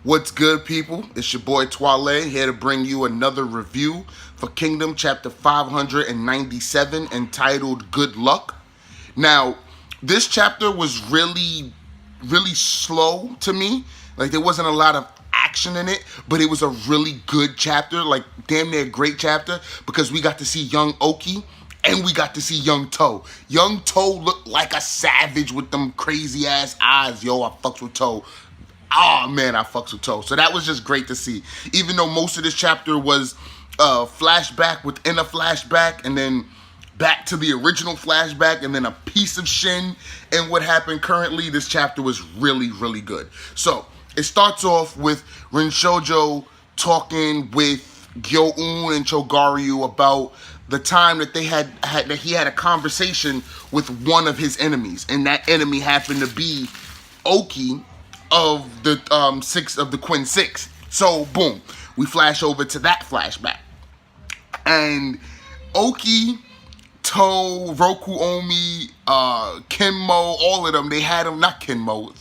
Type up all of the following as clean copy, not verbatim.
What's good, people? It's your boy Twale here to bring you another review for Kingdom chapter 597 entitled Good Luck. Now, this chapter was really slow to me. Like, there wasn't a lot of action in it, but it was a really good chapter, like damn near great chapter, because we got to see young Oki and we got to see young Toe. Young Toe looked like a savage with them crazy ass eyes. Yo, I fucks with Toe. Oh man, I fucks with Toe. So that was just great to see. Even though most of this chapter was flashback within a flashback, and then back to the original flashback, and then a piece of Shin and what happened currently, this chapter was really good. So it starts off with RinshoJo talking with Gyo-un and Chogaryu about the time that he had a conversation with one of his enemies, and that enemy happened to be Oki of the Quin Six. So boom, we flash over to that flashback, and Oki, Toe, Roku Omi, Kenmo, all of them, they had him, not Kenmo,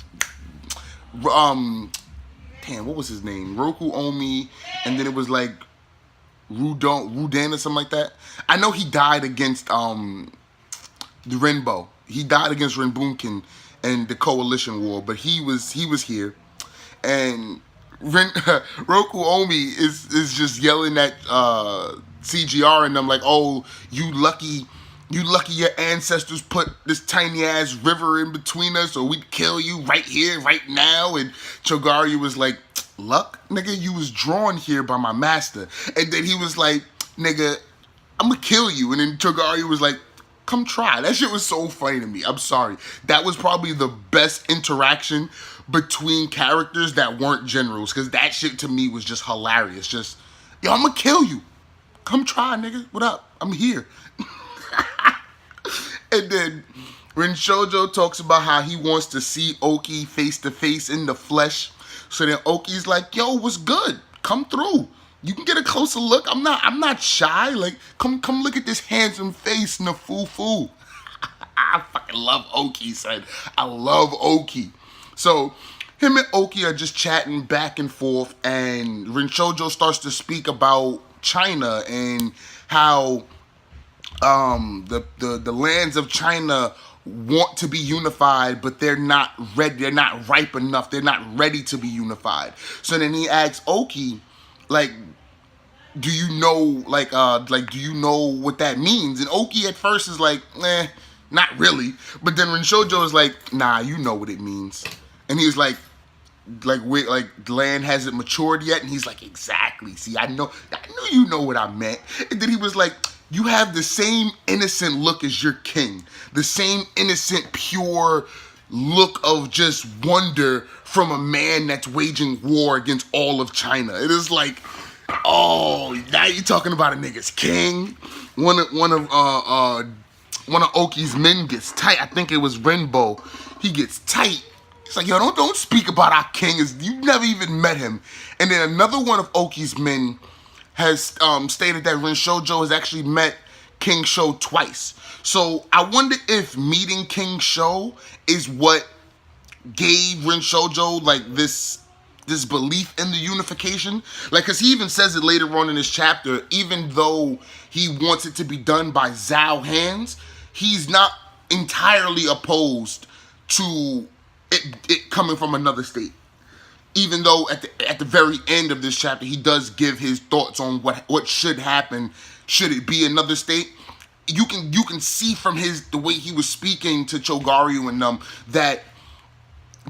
damn, what was his name? Roku Omi, and then it was like Rudan or something like that. I know he died against the Renbo. He died against Renbunkin and the Coalition War, but he was here, and Roku Omi is just yelling at CGR and them like, "Oh, you lucky your ancestors put this tiny ass river in between us, or we'd kill you right here, right now." And Chogaryu was like, "Luck, nigga, you was drawn here by my master." And then he was like, "Nigga, I'm gonna kill you." And then Chogaryu was like, "Come try." That shit was so funny to me. I'm sorry. That was probably the best interaction between characters that weren't generals, because that shit to me was just hilarious. Just, yo, I'm gonna kill you. Come try, nigga. What up? I'm here. And then RinshoJo talks about how he wants to see Oki face to face in the flesh. So then Oki's like, "Yo, what's good? Come through. You can get a closer look. I'm not shy. Like, come look at this handsome face in the foo-foo." I fucking love Oki, son. I love Oki. So him and Oki are just chatting back and forth, and RinshoJo starts to speak about China and how the lands of China want to be unified, but they're not ready. They're not ripe enough. They're not ready to be unified. So then he asks Oki, like, do you know what that means? And Oki at first is like, not really. But then RinshoJo is like, nah, you know what it means. And he was like the land hasn't matured yet. And he's like, exactly. See, I knew you know what I meant. And then he was like, you have the same innocent look as your king. The same innocent, pure look of just wonder from a man that's waging war against all of China. It is like, oh, now you're talking about a nigga's king. One of Oki's men gets tight. I think it was Renbo. He gets tight. He's like, yo, don't speak about our king. You never even met him. And then another one of Oki's men has stated that RinshoJo has actually met King Sho twice. So I wonder if meeting King Sho is what gave RinshoJo like this belief in the unification. Like, because he even says it later on in this chapter, even though he wants it to be done by Zhao hands, he's not entirely opposed to it coming from another state. Even though at the very end of this chapter, he does give his thoughts on what should happen should it be another state. You can see from the way he was speaking to Chogaryu and them that,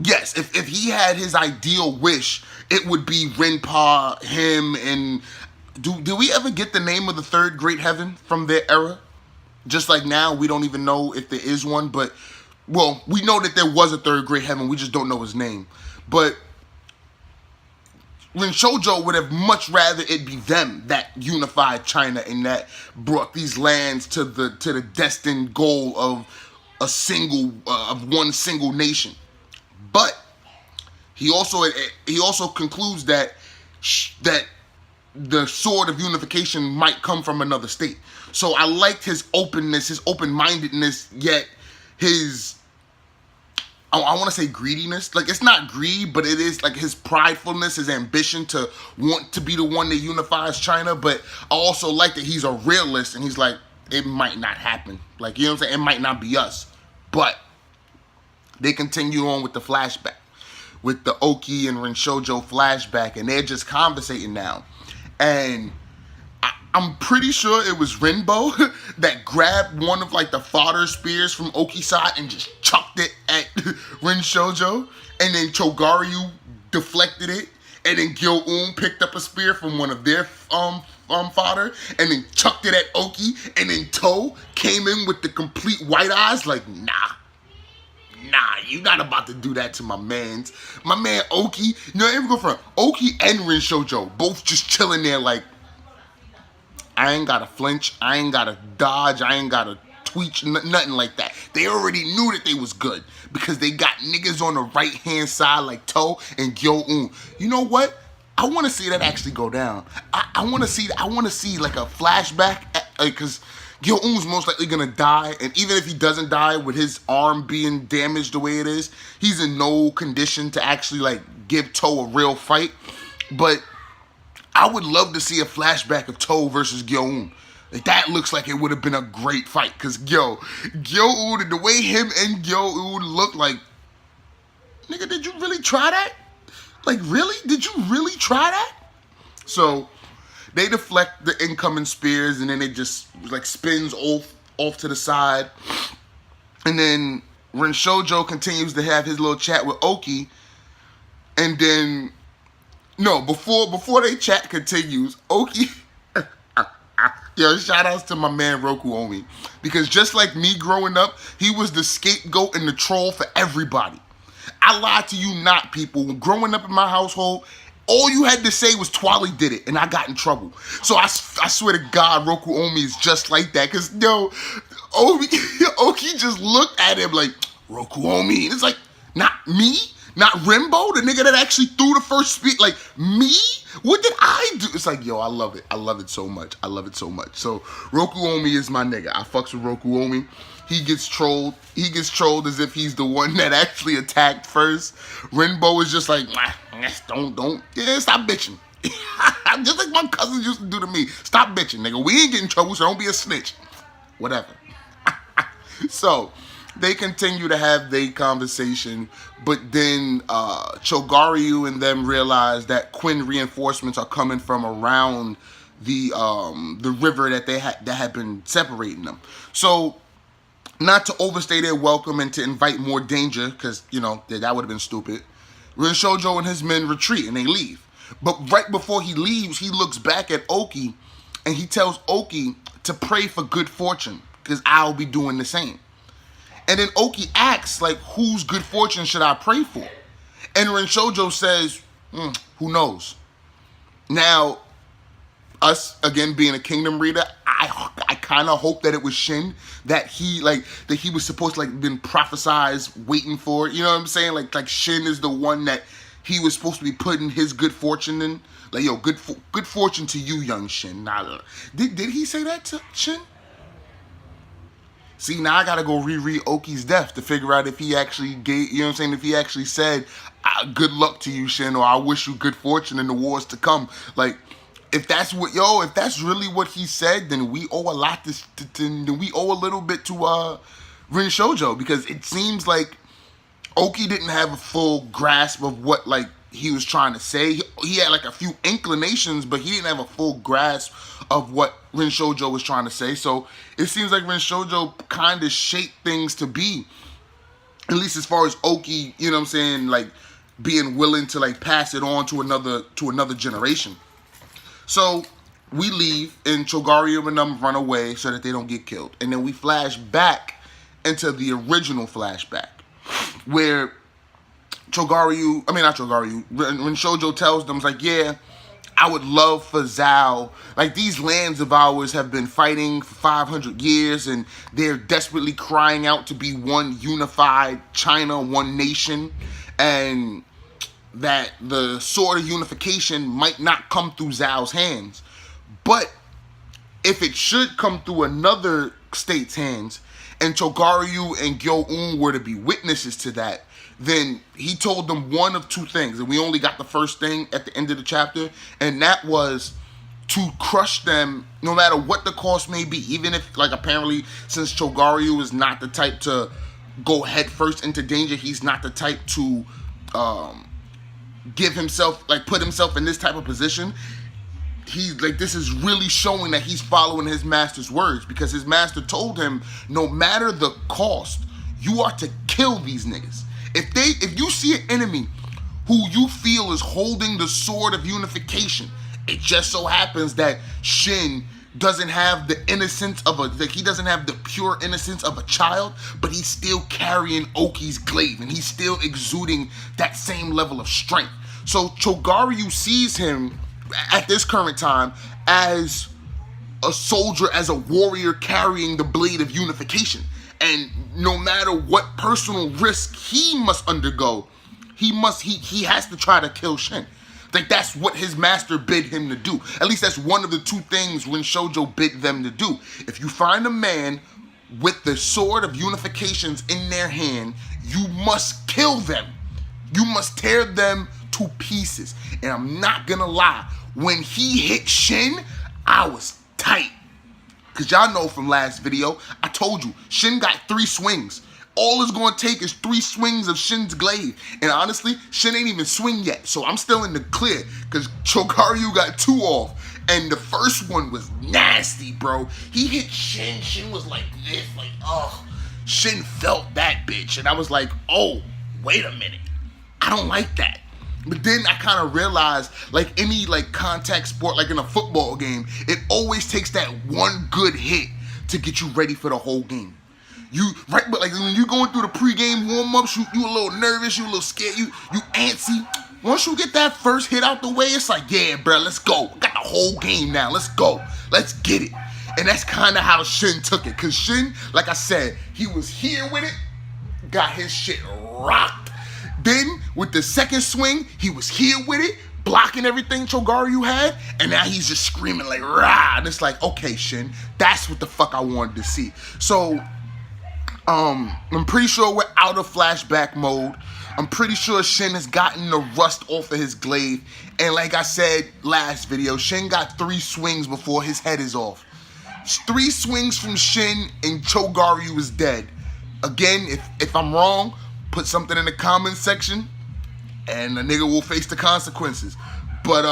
yes, if he had his ideal wish, it would be Renpa, him, and do we ever get the name of the third great heaven from their era? Just like now, we don't even know if there is one, but, well, we know that there was a third great heaven, we just don't know his name. But RinshoJo would have much rather it be them that unified China and that brought these lands to the destined goal of one single nation. But he also concludes that the sword of unification might come from another state. So I liked his openness, his open-mindedness, yet his I want to say greediness. Like, it's not greed, but it is like his pridefulness, his ambition to want to be the one that unifies China. But I also like that he's a realist, and he's like, it might not happen. Like, you know what I'm saying? It might not be us. But they continue on with the flashback, with the Oki and RinshoJo flashback, and they're just conversating now. And I'm pretty sure it was Renbo that grabbed one of like the fodder spears from Oki's side and just chucked it at RinshoJo, and then Chogaryu deflected it, and then Gil-un picked up a spear from one of their fodder and then chucked it at Oki, and then To came in with the complete white eyes like, nah, you not about to do that to my mans. My man Oki, you know, every go from Oki and RinshoJo both just chilling there like, I ain't gotta flinch, I ain't gotta dodge, I ain't gotta tweak, nothing like that. They already knew that they was good because they got niggas on the right hand side like To and Gil-un. You know what? I want to see that actually go down. I want to see like a flashback because Gil-un's most likely gonna die, and even if he doesn't die with his arm being damaged the way it is, he's in no condition to actually like give To a real fight. But I would love to see a flashback of To versus Gil-un. Like, that looks like it would have been a great fight. Because, Gil-un, the way him and Gil-un look like, nigga, did you really try that? Like, really? Did you really try that? So, they deflect the incoming spears, and then it just, like, spins off to the side. And then RinshoJo continues to have his little chat with Oki. And then, no, before they chat continues, Oki... Yo, shout outs to my man Roku Omi. Because just like me growing up, he was the scapegoat and the troll for everybody. I lied to you not, people. Growing up in my household, all you had to say was Twali did it, and I got in trouble. So I swear to God, Roku Omi is just like that. Because, Oki just looked at him like, Roku Omi. And it's like, not me? Not Rimbo, the nigga that actually threw the first speed. Like, me? What did I do? It's like, yo, I love it. I love it so much. I love it so much. So, Roku Omi is my nigga. I fucks with Roku Omi. He gets trolled. He gets trolled as if he's the one that actually attacked first. Rimbo is just like, don't. Yeah, stop bitching. Just like my cousins used to do to me. Stop bitching, nigga. We ain't getting in trouble, so don't be a snitch. Whatever. So, they continue to have their conversation, but then Chogaryu and them realize that Quinn reinforcements are coming from around the river that that had been separating them. So, not to overstay their welcome and to invite more danger, because that would have been stupid, RinshoJo and his men retreat and they leave. But right before he leaves, he looks back at Oki and he tells Oki to pray for good fortune, because I'll be doing the same. And then Oki asks, like, whose good fortune should I pray for? And RinshoJo says, who knows? Now, us, again, being a kingdom reader, I kind of hope that it was Shin, that he was supposed to, like, been prophesized waiting for. You know what I'm saying? Like Shin is the one that he was supposed to be putting his good fortune in. Like, yo, good fortune to you, young Shin. Nah, did he say that to Shin? See, now I gotta go reread Oki's death to figure out if he actually gave, if he actually said, good luck to you, Shin, or I wish you good fortune in the wars to come. Like, if that's really what he said, then we owe a lot then we owe a little bit to RinshoJo, because it seems like Oki didn't have a full grasp of what, like, he was trying to say. He had, like, a few inclinations, but he didn't have a full grasp of what RinshoJo was trying to say. So it seems like RinshoJo kind of shaped things to be, at least as far as Oki, like, being willing to, like, pass it on to another generation. So we leave, and Chogaryu and them run away so that they don't get killed. And then we flash back into the original flashback, where RinshoJo tells them, like, yeah, I would love for Zhao, like, these lands of ours have been fighting for 500 years, and they're desperately crying out to be one unified China, one nation, and that the sword of unification might not come through Zhao's hands. But if it should come through another state's hands, and Chogaryu and Gil-un were to be witnesses to that, then he told them one of two things, and we only got the first thing at the end of the chapter, and that was to crush them no matter what the cost may be. Even if, like, apparently, since Chogaryu is not the type to go head first into danger, he's not the type to give himself, like, put himself in this type of position. He's like, this is really showing that he's following his master's words, because his master told him, no matter the cost, you are to kill these niggas. If you see an enemy who you feel is holding the sword of unification, it just so happens that Shin doesn't have the innocence of he doesn't have the pure innocence of a child, but he's still carrying Oki's glaive, and he's still exuding that same level of strength. So Chogaryu sees him at this current time as a soldier, as a warrior carrying the blade of unification. And no matter what personal risk he must undergo, he has to try to kill Shin. Like, that's what his master bid him to do. At least that's one of the two things RinshoJo bid them to do. If you find a man with the sword of unifications in their hand, you must kill them. You must tear them to pieces. And I'm not gonna lie, when he hit Shin, I was tight. Because y'all know from last video, I told you, Shin got 3 swings. All it's going to take is 3 swings of Shin's glaive. And honestly, Shin ain't even swing yet. So I'm still in the clear, because Chogaryu got 2 off. And the first one was nasty, bro. He hit Shin. Shin was like this, like, oh. Shin felt that bitch. And I was like, oh, wait a minute. I don't like that. But then I kind of realized, like any like contact sport, like in a football game, it always takes that one good hit to get you ready for the whole game. But like when you're going through the pregame warm-ups, you a little nervous, you a little scared, you antsy. Once you get that first hit out the way, it's like, yeah, bro, let's go. We got the whole game now. Let's go. Let's get it. And that's kind of how Shin took it. Because Shin, like I said, he was here with it, got his shit rocked. Then, with the second swing, he was here with it, blocking everything Chogaryu had, and now he's just screaming like, rah! And it's like, okay, Shin, that's what the fuck I wanted to see. So, I'm pretty sure we're out of flashback mode. I'm pretty sure Shin has gotten the rust off of his glaive. And like I said last video, Shin got 3 swings before his head is off. 3 swings from Shin and Chogaryu is dead. Again, if I'm wrong, put something in the comments section and the nigga will face the consequences. But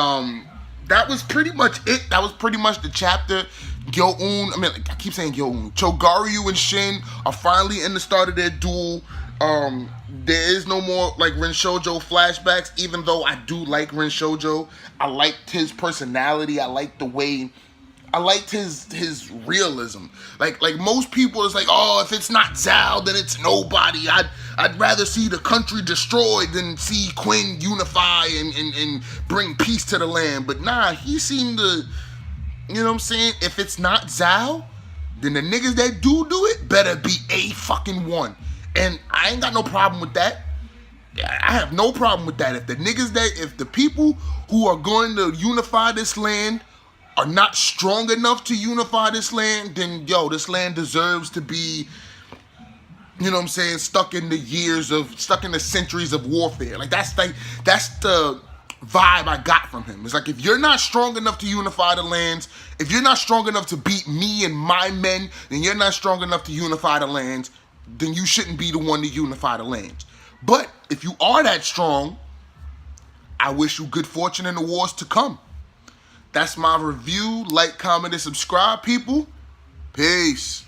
that was pretty much it. That was pretty much the chapter. I keep saying Gyo-un. Chogaryu and Shin are finally in the start of their duel. There is no more like RinshoJo flashbacks, even though I do like RinshoJo. I liked his personality. I liked the way, I liked his realism. Like most people, it's like, oh, if it's not Zao, then it's nobody. I'd rather see the country destroyed than see Quinn unify and bring peace to the land. But nah, he seemed to, you know what I'm saying? If it's not Zao, then the niggas that do it better be a fucking one. And I ain't got no problem with that. I have no problem with that. If the people who are going to unify this land are not strong enough to unify this land, then yo, this land deserves to be, you know what I'm saying, stuck in the centuries of warfare. That's the vibe I got from him. It's like, if you're not strong enough to unify the lands, if you're not strong enough to beat me and my men, then you're not strong enough to unify the lands, then you shouldn't be the one to unify the lands. But if you are that strong, I wish you good fortune in the wars to come. That's my review. Like, comment, and subscribe, people. Peace.